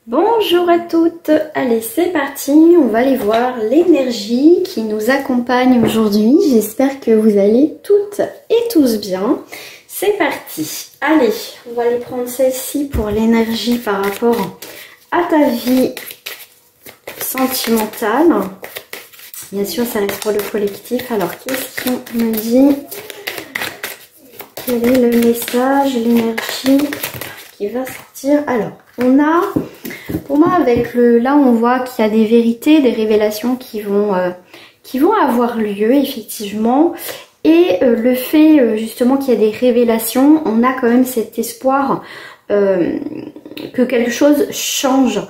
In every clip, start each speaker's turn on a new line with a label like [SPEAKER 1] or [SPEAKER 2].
[SPEAKER 1] Bonjour à toutes, allez c'est parti, on va aller voir l'énergie qui nous accompagne aujourd'hui. J'espère que vous allez toutes et tous bien. C'est parti, allez on va aller prendre celle-ci pour l'énergie par rapport à ta vie sentimentale. Bien sûr ça reste pour le collectif, alors qu'est-ce qu'on me dit? Quel est le message, l'énergie qui va sortir? Alors on a, pour moi avec là on voit qu'il y a des vérités, des révélations qui vont avoir lieu effectivement. Et le fait justement qu'il y a des révélations, on a quand même cet espoir que quelque chose change.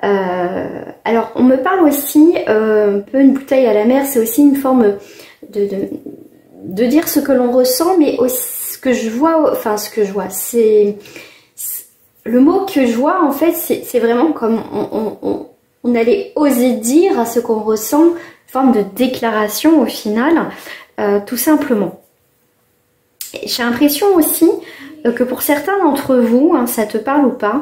[SPEAKER 1] Alors on me parle aussi, un peu une bouteille à la mer, c'est aussi une forme de dire ce que l'on ressent, mais aussi ce que je vois, c'est... Le mot que je vois en fait, c'est vraiment comme on allait oser dire à ce qu'on ressent, une forme de déclaration au final, tout simplement. J'ai l'impression aussi que pour certains d'entre vous, hein, ça te parle ou pas,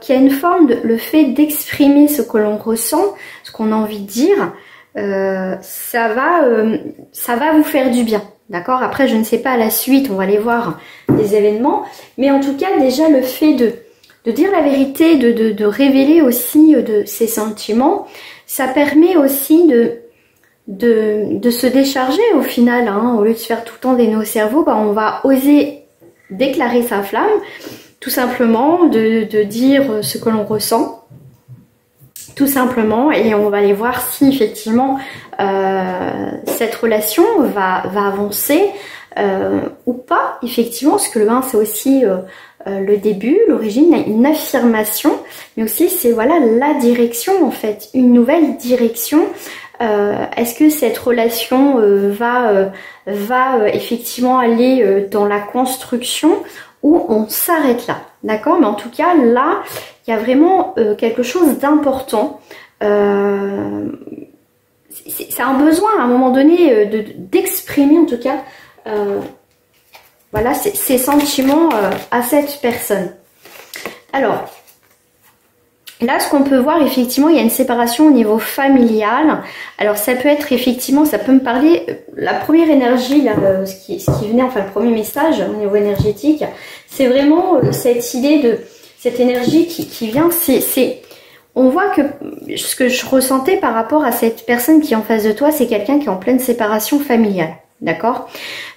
[SPEAKER 1] qu'il y a une forme le fait d'exprimer ce que l'on ressent, ce qu'on a envie de dire, ça va vous faire du bien. D'accord? Après, je ne sais pas, à la suite, on va aller voir des événements. Mais en tout cas, déjà, le fait de dire la vérité, de révéler aussi de ses sentiments, ça permet aussi de se décharger au final. Hein. Au lieu de se faire tout le temps des nœuds au cerveau, bah, on va oser déclarer sa flamme, tout simplement, de dire ce que l'on ressent. Tout simplement, et on va aller voir si effectivement cette relation va avancer ou pas, effectivement, parce que le 1 c'est aussi le début, l'origine, une affirmation, mais aussi c'est voilà la direction en fait, une nouvelle direction. Est-ce que cette relation va effectivement aller dans la construction ou on s'arrête là, d'accord? Mais en tout cas là il y a vraiment quelque chose d'important. C'est un besoin à un moment donné d'exprimer en tout cas voilà ses sentiments à cette personne. Alors là, ce qu'on peut voir, effectivement, il y a une séparation au niveau familial. Alors, ça peut être, effectivement, ça peut me parler, la première énergie, là, ce qui venait, enfin, le premier message au niveau énergétique, c'est vraiment cette idée de, cette énergie qui vient, on voit que ce que je ressentais par rapport à cette personne qui est en face de toi, c'est quelqu'un qui est en pleine séparation familiale. D'accord?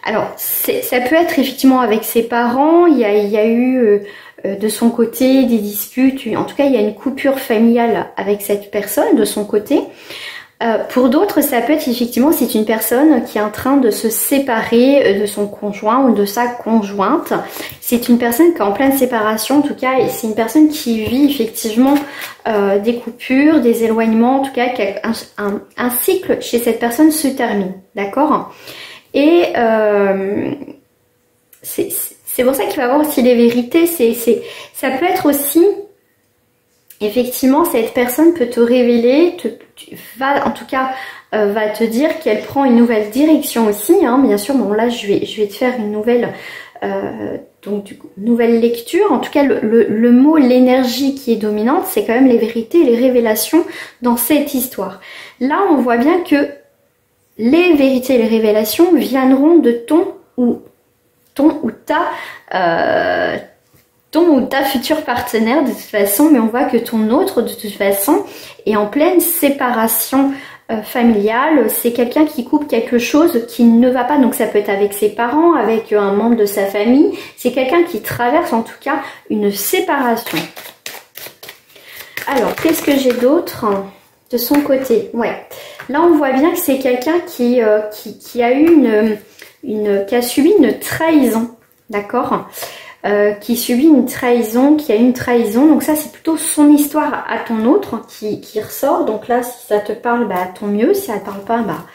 [SPEAKER 1] Alors, ça peut être, effectivement, avec ses parents, il y a eu... de son côté des disputes, en tout cas il y a une coupure familiale avec cette personne de son côté. Pour d'autres ça peut être effectivement c'est une personne qui est en train de se séparer de son conjoint ou de sa conjointe. C'est une personne qui est en pleine séparation en tout cas et c'est une personne qui vit effectivement des coupures, des éloignements, en tout cas un cycle chez cette personne se termine, d'accord? Et c'est pour ça qu'il va y avoir aussi les vérités. Ça peut être aussi, effectivement, cette personne peut te révéler, va te dire qu'elle prend une nouvelle direction aussi. Hein, bien sûr, bon là, je vais te faire une nouvelle, nouvelle lecture. En tout cas, le mot, l'énergie qui est dominante, c'est quand même les vérités et les révélations dans cette histoire. Là, on voit bien que les vérités et les révélations viendront de ton ou ta future partenaire de toute façon, mais on voit que ton autre de toute façon est en pleine séparation familiale. C'est quelqu'un qui coupe quelque chose qui ne va pas, donc ça peut être avec ses parents, avec un membre de sa famille. C'est quelqu'un qui traverse en tout cas une séparation. Alors qu'est-ce que j'ai d'autre de son côté? Ouais, là on voit bien que c'est quelqu'un qui a eu qui a subi une trahison, d'accord, qui subit une trahison, qui a une trahison, donc ça c'est plutôt son histoire à ton autre qui ressort, donc là si ça te parle, bah tant mieux, si ça te parle pas, bah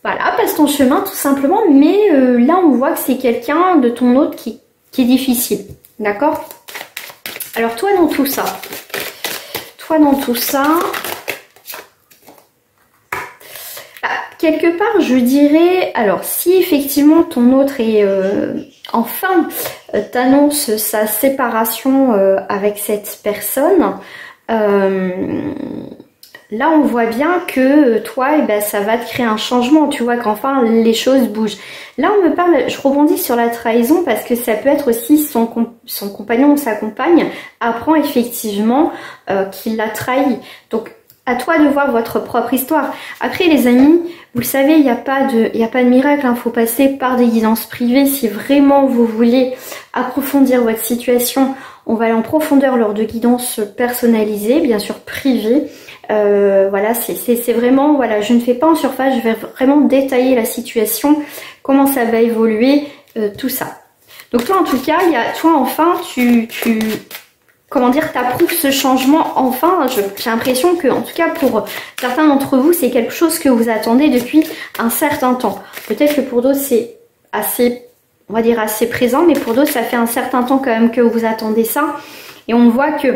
[SPEAKER 1] voilà, passe ton chemin tout simplement, mais là on voit que c'est quelqu'un de ton autre qui est difficile, d'accord? Alors toi dans tout ça, quelque part, je dirais, alors si effectivement ton autre est enfin t'annonce sa séparation avec cette personne, là on voit bien que toi, eh ben, ça va te créer un changement, tu vois qu'enfin les choses bougent. Là on me parle, je rebondis sur la trahison parce que ça peut être aussi son compagnon ou sa compagne apprend effectivement qu'il l'a trahi. Donc à toi de voir votre propre histoire. Après les amis, vous le savez, il n'y a pas de miracle, hein. Faut passer par des guidances privées. Si vraiment vous voulez approfondir votre situation, on va aller en profondeur lors de guidances personnalisées, bien sûr privées. Voilà, c'est vraiment, voilà, je ne fais pas en surface, je vais vraiment détailler la situation, comment ça va évoluer, tout ça. Donc toi en tout cas, toi enfin, comment dire, t'approuves ce changement enfin. J'ai l'impression que, en tout cas pour certains d'entre vous, c'est quelque chose que vous attendez depuis un certain temps. Peut-être que pour d'autres c'est assez, on va dire assez présent, mais pour d'autres ça fait un certain temps quand même que vous attendez ça. Et on voit que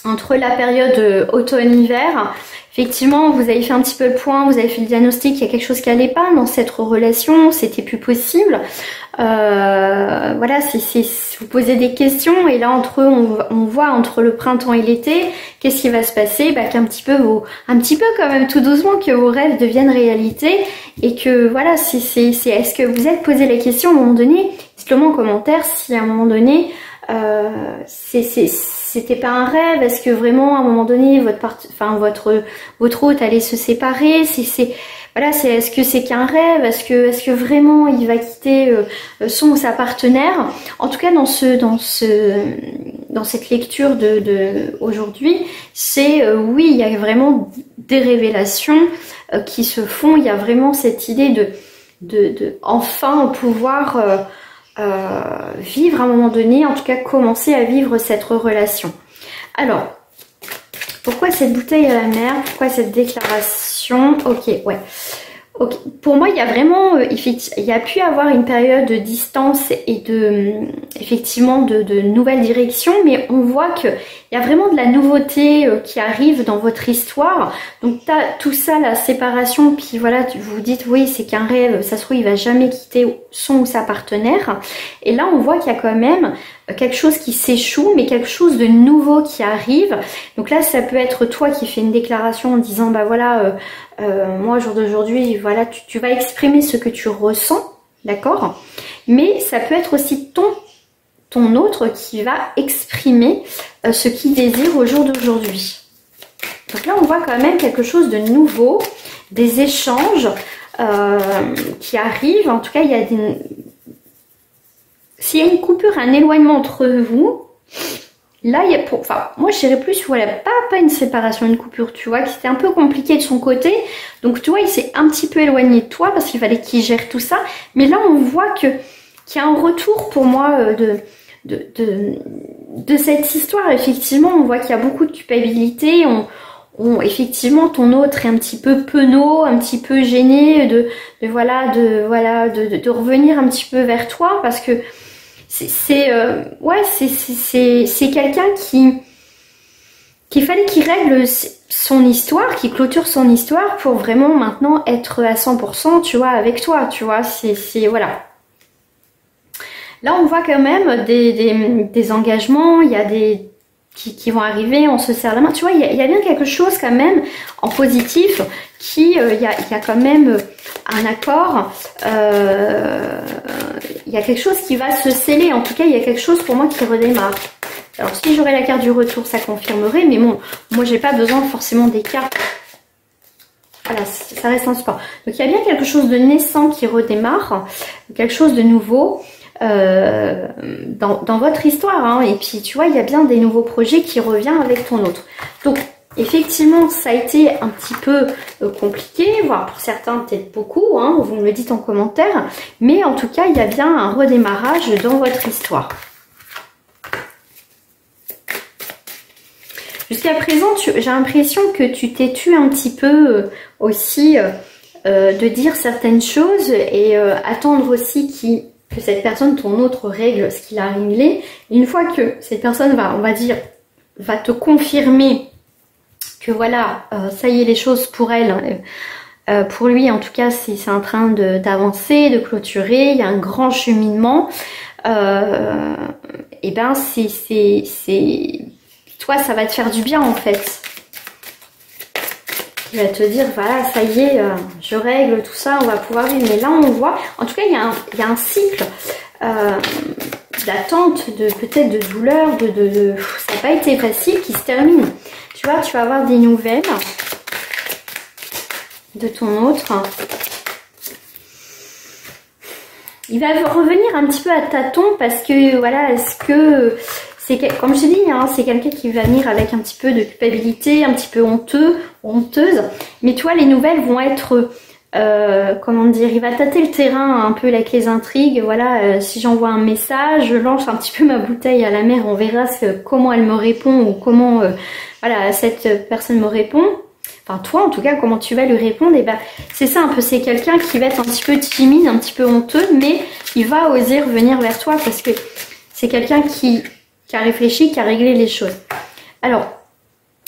[SPEAKER 1] entre la période automne-hiver, effectivement, vous avez fait un petit peu le point, vous avez fait le diagnostic, il y a quelque chose qui n'allait pas dans cette relation, c'était plus possible. Voilà, vous posez des questions et là entre eux, on voit entre le printemps et l'été, qu'est-ce qui va se passer, bah, un petit peu quand même tout doucement que vos rêves deviennent réalité et que voilà, est-ce que vous êtes posé la question à un moment donné, dites-le moi en commentaire si à un moment donné c'était pas un rêve, est-ce que vraiment à un moment donné votre hôte allait se séparer, voilà, est-ce que c'est qu'un rêve, est-ce que vraiment il va quitter son ou sa partenaire. En tout cas dans cette lecture de aujourd'hui, c'est oui, il y a vraiment des révélations qui se font, il y a vraiment cette idée de enfin pouvoir vivre à un moment donné, en tout cas commencer à vivre cette relation. Alors, pourquoi cette bouteille à la mer? Pourquoi cette déclaration? Ok, ouais. Okay. Pour moi, il y a vraiment, il y a pu avoir une période de distance et effectivement de nouvelles directions, mais on voit qu'il y a vraiment de la nouveauté qui arrive dans votre histoire. Donc tout ça, la séparation, puis voilà, vous vous dites oui, c'est qu'un rêve, ça se trouve il va jamais quitter son ou sa partenaire. Et là, on voit qu'il y a quand même quelque chose qui s'échoue, mais quelque chose de nouveau qui arrive. Donc là, ça peut être toi qui fais une déclaration en disant bah voilà, moi au jour d'aujourd'hui, voilà, tu vas exprimer ce que tu ressens, d'accord? Mais ça peut être aussi ton autre qui va exprimer ce qu'il désire au jour d'aujourd'hui. Donc là, on voit quand même quelque chose de nouveau, des échanges qui arrivent. En tout cas, il y a s'il y a une coupure, un éloignement entre vous, là, il y a moi je dirais plus, voilà, pas une séparation, une coupure, tu vois, que c'était un peu compliqué de son côté. Donc, tu vois, il s'est un petit peu éloigné de toi parce qu'il fallait qu'il gère tout ça. Mais là, on voit qu'il y a un retour pour moi de cette histoire. Effectivement, on voit qu'il y a beaucoup de culpabilité. Effectivement, ton autre est un petit peu penaud, un petit peu gêné de revenir un petit peu vers toi parce que c'est quelqu'un qu'il fallait qu'il règle son histoire, qu'il clôture son histoire pour vraiment maintenant être à 100%, tu vois, avec toi, tu vois, voilà. Là, on voit quand même des engagements, il y a des qui vont arriver, on se serre la main, tu vois, il y a bien quelque chose quand même en positif il y a quand même un accord, il y a quelque chose qui va se sceller, en tout cas il y a quelque chose pour moi qui redémarre. Alors si j'aurais la carte du retour ça confirmerait, mais bon, moi j'ai pas besoin forcément des cartes, voilà, ça reste un support. Donc il y a bien quelque chose de naissant qui redémarre, quelque chose de nouveau dans votre histoire, hein. Et puis tu vois, il y a bien des nouveaux projets qui reviennent avec ton autre. Donc effectivement, ça a été un petit peu compliqué, voire pour certains peut-être beaucoup, hein, vous me le dites en commentaire, mais en tout cas, il y a bien un redémarrage dans votre histoire. Jusqu'à présent, j'ai l'impression que tu t'es tu un petit peu aussi de dire certaines choses et attendre aussi que cette personne, ton autre, règle ce qu'il a réglé. Une fois que cette personne va te confirmer que voilà, ça y est, les choses pour elle Pour lui, en tout cas, c'est en train d'avancer, de clôturer. Il y a un grand cheminement. Et ben, toi, ça va te faire du bien en fait. Il va te dire, voilà, ça y est, je règle tout ça, on va pouvoir vivre. Mais là, on voit, en tout cas, il y a un cycle d'attente, peut-être de douleur, ça n'a pas été facile, qui se termine. Tu vois, tu vas avoir des nouvelles de ton autre. Il va revenir un petit peu à tâtons parce que, voilà, est-ce que... Comme je te dis, hein, c'est quelqu'un qui va venir avec un petit peu de culpabilité, un petit peu honteuse. Mais tu vois, les nouvelles vont être, comment dire, il va tâter le terrain un peu avec les intrigues. Voilà, si j'envoie un message, je lance un petit peu ma bouteille à la mer, on verra comment elle me répond ou comment, voilà, cette personne me répond. Enfin, toi, en tout cas, comment tu vas lui répondre. Et ben, c'est ça un peu, c'est quelqu'un qui va être un petit peu timide, un petit peu honteux, mais il va oser revenir vers toi parce que c'est quelqu'un qui a réfléchi, qui a réglé les choses. Alors,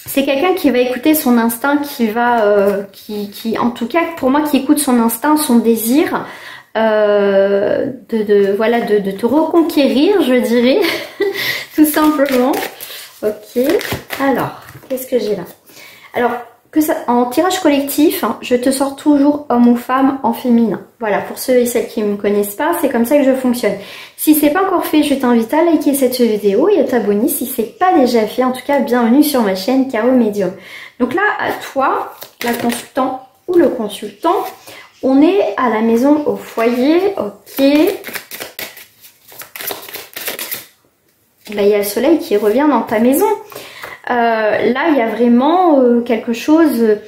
[SPEAKER 1] c'est quelqu'un qui va écouter son instinct, qui va, en tout cas, pour moi, qui écoute son instinct, son désir, voilà, de te reconquérir, je dirais, tout simplement. Ok. Alors, qu'est-ce que j'ai là? Alors, en tirage collectif, hein, je te sors toujours homme ou femme en féminin. Voilà, pour ceux et celles qui ne me connaissent pas, c'est comme ça que je fonctionne. Si c'est pas encore fait, je t'invite à liker cette vidéo et à t'abonner si c'est pas déjà fait. En tout cas, bienvenue sur ma chaîne Caro Médium. Donc là, à toi, la consultante ou le consultant, on est à la maison, au foyer, ok. Là, il y a le soleil qui revient dans ta maison. Là, il y a vraiment quelque chose,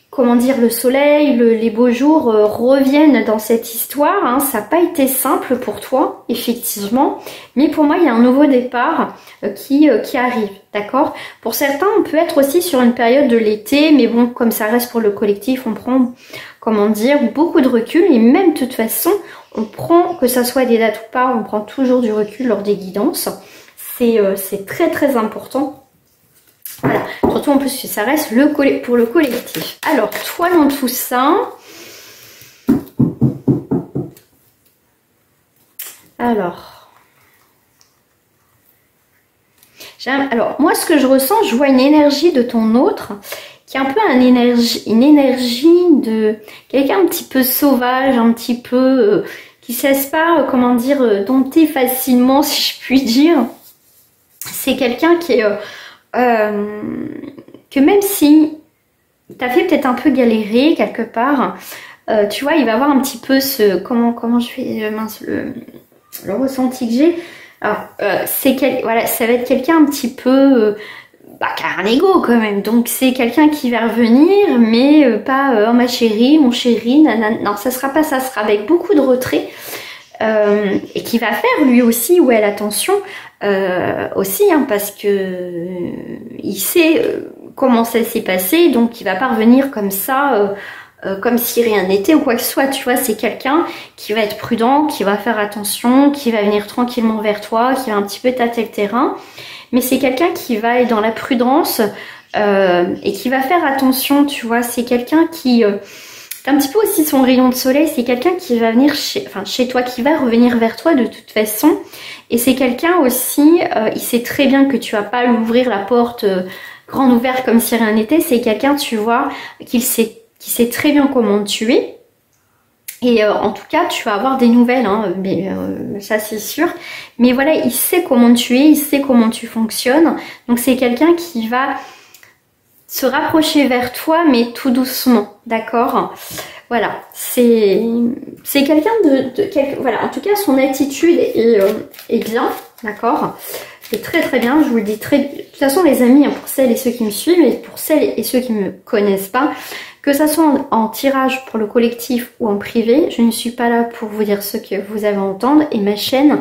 [SPEAKER 1] comment dire, le soleil, les beaux jours reviennent dans cette histoire. Hein. Ça n'a pas été simple pour toi, effectivement. Mais pour moi, il y a un nouveau départ qui arrive, d'accord? Pour certains, on peut être aussi sur une période de l'été. Mais bon, comme ça reste pour le collectif, on prend, comment dire, beaucoup de recul. Et même, de toute façon, on prend, que ça soit des dates ou pas, on prend toujours du recul lors des guidances. C'est très très important. Voilà, surtout en plus que ça reste pour le collectif. Alors, toi dans tout ça, alors moi ce que je ressens, je vois une énergie de ton autre qui est un peu une énergie de quelqu'un un petit peu sauvage, un petit peu qui ne se laisse pas, comment dire, dompter facilement, si je puis dire. C'est quelqu'un qui est que même si t'as fait peut-être un peu galérer quelque part, tu vois, il va avoir un petit peu ce comment je fais mince le ressenti que j'ai. Alors voilà, ça va être quelqu'un un petit peu qui a un ego quand même. Donc c'est quelqu'un qui va revenir, mais pas oh ma chérie, mon chéri, nanana. Non, ça sera pas ça, ça sera avec beaucoup de retrait. Et qui va faire lui aussi, ouais, attention aussi, hein, parce que il sait comment ça s'est passé, donc il va pas revenir comme ça, comme si rien n'était ou quoi que ce soit, tu vois. C'est quelqu'un qui va être prudent, qui va faire attention, qui va venir tranquillement vers toi, qui va un petit peu tâter le terrain, mais c'est quelqu'un qui va être dans la prudence et qui va faire attention, tu vois. C'est quelqu'un qui c'est un petit peu aussi son rayon de soleil, c'est quelqu'un qui va venir chez toi, qui va revenir vers toi de toute façon. Et c'est quelqu'un aussi, il sait très bien que tu vas pas l'ouvrir la porte grande ouverte comme si rien n'était. C'est quelqu'un, tu vois, qui sait très bien comment tu es. Et en tout cas, tu vas avoir des nouvelles, hein, mais ça c'est sûr. Mais voilà, il sait comment tu es, il sait comment tu fonctionnes. Donc c'est quelqu'un qui va se rapprocher vers toi, mais tout doucement, d'accord? Voilà, c'est quelqu'un voilà, en tout cas son attitude est bien, d'accord? C'est très très bien, je vous le dis très... De toute façon les amis, hein, pour celles et ceux qui me suivent, et pour celles et ceux qui ne me connaissent pas, que ça soit en tirage pour le collectif ou en privé, je ne suis pas là pour vous dire ce que vous avez à entendre, et ma chaîne,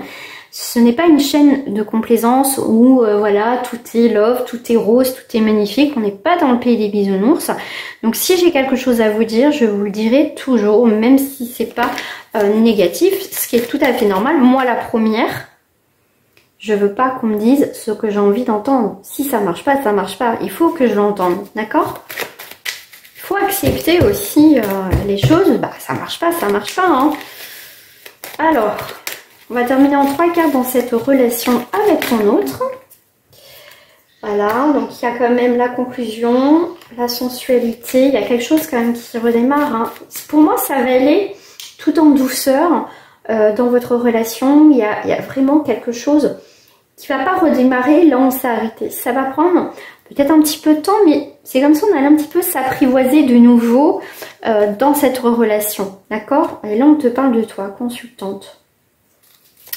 [SPEAKER 1] ce n'est pas une chaîne de complaisance où voilà, tout est love, tout est rose, tout est magnifique. On n'est pas dans le pays des bisounours. Donc si j'ai quelque chose à vous dire, je vous le dirai toujours, même si c'est pas négatif, ce qui est tout à fait normal. Moi la première, je veux pas qu'on me dise ce que j'ai envie d'entendre. Si ça marche pas, ça marche pas. Il faut que je l'entende, d'accord? Il faut accepter aussi les choses. Bah, ça marche pas, hein. Alors, on va terminer en 3 cartes dans cette relation avec ton autre. Voilà, donc il y a quand même la conclusion, la sensualité, il y a quelque chose quand même qui redémarre. Hein. Pour moi, ça va aller tout en douceur dans votre relation. Il y a vraiment quelque chose qui va pas redémarrer là où on s'est arrêté. Ça va prendre peut-être un petit peu de temps, mais c'est comme si on allait un petit peu s'apprivoiser de nouveau dans cette relation. D'accord? Et là, on te parle de toi, consultante.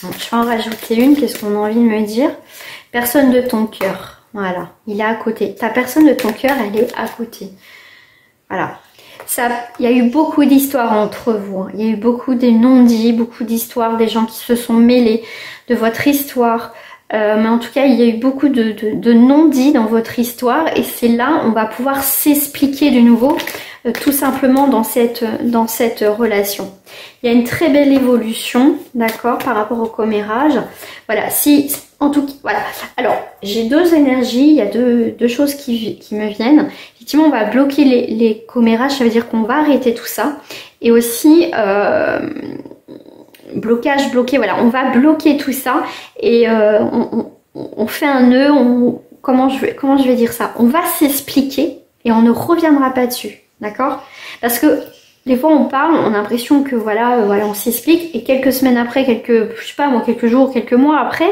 [SPEAKER 1] Donc, je vais en rajouter une. Qu'est-ce qu'on a envie de me dire? Personne de ton cœur. Voilà, il est à côté. Ta personne de ton cœur, elle est à côté. Voilà. Il y a eu beaucoup d'histoires entre vous. Hein. Il y a eu beaucoup de non-dits, beaucoup d'histoires, des gens qui se sont mêlés de votre histoire. Mais en tout cas, il y a eu beaucoup de non-dits dans votre histoire. Et c'est là, on va pouvoir s'expliquer de nouveau, tout simplement dans cette relation. Il y a une très belle évolution, d'accord, par rapport au commérage. Voilà, en tout cas, voilà. Alors, j'ai 2 énergies, il y a deux choses qui me viennent. Effectivement, on va bloquer les commérages, ça veut dire qu'on va arrêter tout ça. Et aussi, blocage, bloqué, voilà, on va bloquer tout ça. Et on fait un nœud, comment je vais dire ça? On va s'expliquer et on ne reviendra pas dessus, d'accord? Parce que des fois on parle, on a l'impression que voilà, on s'explique et quelques semaines après, je sais pas moi, quelques jours, quelques mois après,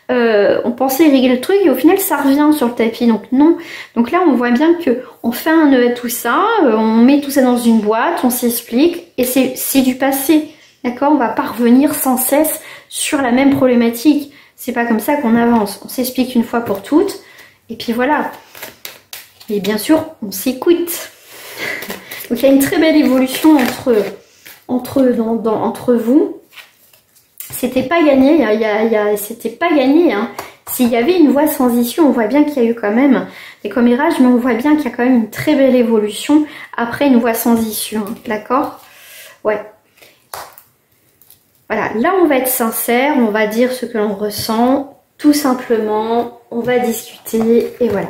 [SPEAKER 1] on pensait régler le truc et au final ça revient sur le tapis. Donc non. Donc là on voit bien que on fait un nœud à tout ça, on met tout ça dans une boîte, on s'explique et c'est du passé. D'accord? On va pas revenir sans cesse sur la même problématique. C'est pas comme ça qu'on avance. On s'explique une fois pour toutes et puis voilà. Et bien sûr, on s'écoute. Donc il y a une très belle évolution entre vous. C'était pas gagné, c'était pas gagné. Hein. S'il y avait une voie sans issue, on voit bien qu'il y a eu quand même des commérages, mais on voit bien qu'il y a quand même une très belle évolution après une voie sans issue. Hein. D'accord? Ouais. Voilà, là on va être sincère, on va dire ce que l'on ressent, tout simplement, on va discuter et voilà.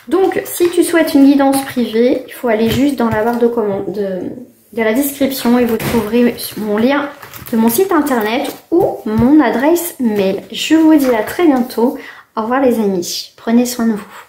[SPEAKER 1] Donc, si tu souhaites une guidance privée, il faut aller juste dans la barre de commande de la description et vous trouverez mon lien de mon site internet ou mon adresse mail. Je vous dis à très bientôt. Au revoir les amis. Prenez soin de vous.